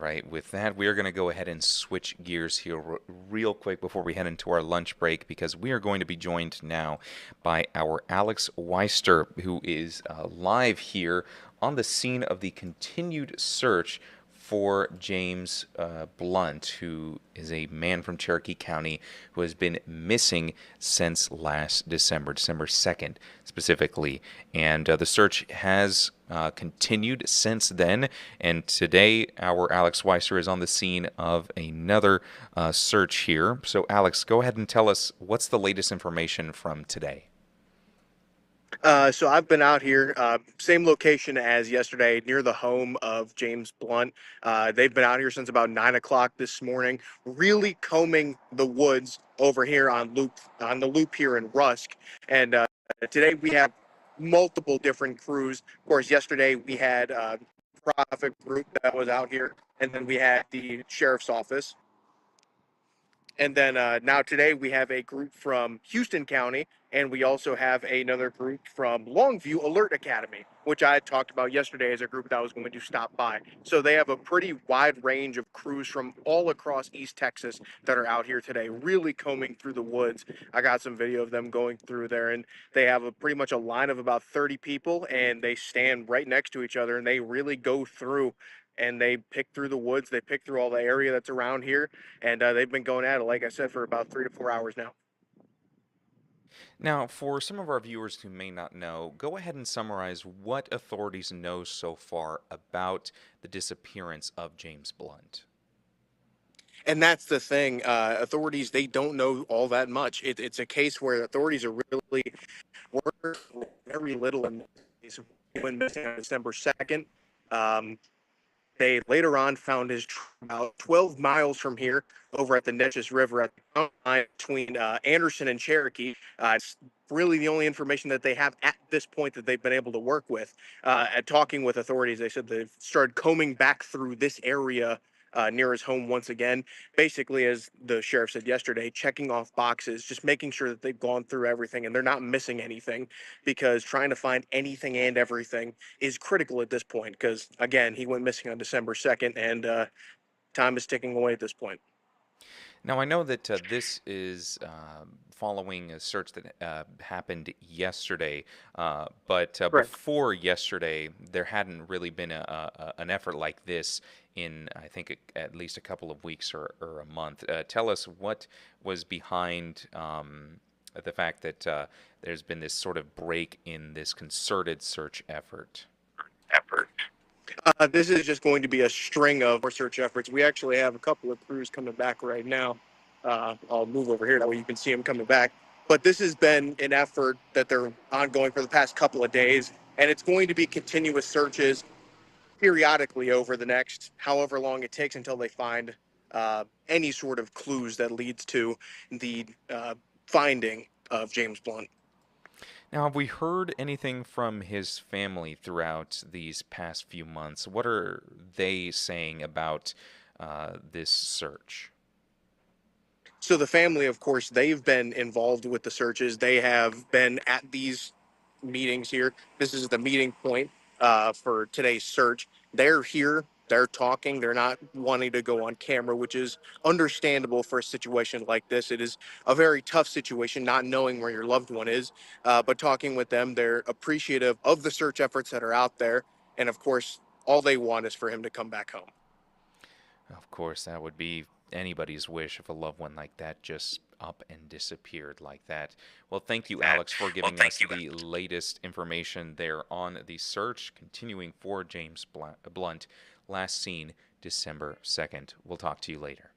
right, with that, we are going to go ahead and switch gears here real quick before we head into our lunch break because we are going to be joined now by our Alex Weister, who is live here on the scene of the continued search for James Blunt, who is a man from Cherokee County who has been missing since last December, December 2nd specifically. And the search has continued since then. And today, our Alex Weiser is on the scene of another search here. So, Alex, go ahead and tell us what's the latest information from today. So I've been out here, same location as yesterday, near the home of James Blunt. They've been out here since about 9 o'clock this morning, really combing the woods over here on the loop here in Rusk. And today we have multiple different crews. Of course, yesterday we had profit group that was out here, and then we had the sheriff's office. And then now today we have a group from Houston County, and we also have another group from Longview Alert Academy, which I had talked about yesterday as a group that I was going to stop by. So they have a pretty wide range of crews from all across East Texas that are out here today, really combing through the woods. I got some video of them going through there, and they have pretty much a line of about 30 people, and they stand right next to each other, and they really go through and they pick through the woods. They pick through all the area that's around here, and they've been going at it, like I said, for about 3 to 4 hours now. Now, for some of our viewers who may not know, go ahead and summarize what authorities know so far about the disappearance of James Blunt. And that's the thing. Authorities, they don't know all that much. It's a case where authorities are really working with very little in this case. He went missing on December 2nd. Um, They later on found his about 12 miles from here over at the Neches River at the county line between Anderson and Cherokee. It's really the only information that they have at this point that they've been able to work with. At talking with authorities, they said they've started combing back through this area near his home once again. Basically, as the sheriff said yesterday, checking off boxes, just making sure that they've gone through everything and they're not missing anything, because trying to find anything and everything is critical at this point. Because again, he went missing on December 2nd, and time is ticking away at this point. Now, I know that this is following a search that happened yesterday, but Correct. before yesterday, there hadn't really been an effort like this in, I think, at least a couple of weeks or a month. Tell us what was behind the fact that there's been this sort of break in this concerted search effort. Effort. This is just going to be a string of research efforts. We actually have a couple of crews coming back right now. I'll move over here that way you can see them coming back. But this has been an effort that they're ongoing for the past couple of days, and it's going to be continuous searches periodically over the next however long it takes until they find any sort of clues that leads to the finding of James Blunt. Now, have we heard anything from his family throughout these past few months? What are they saying about this search? So the family, of course, they've been involved with the searches. They have been at these meetings here. This is the meeting point for today's search. They're here. They're talking. They're not wanting to go on camera, which is understandable for a situation like this. It is a very tough situation, not knowing where your loved one is. But talking with them, they're appreciative of the search efforts that are out there. And of course, all they want is for him to come back home. Of course, that would be anybody's wish if a loved one like that just up and disappeared like that. Well, thank you, Alex, for giving us the latest information there on the search, continuing for James Blunt, last seen December 2nd. We'll talk to you later.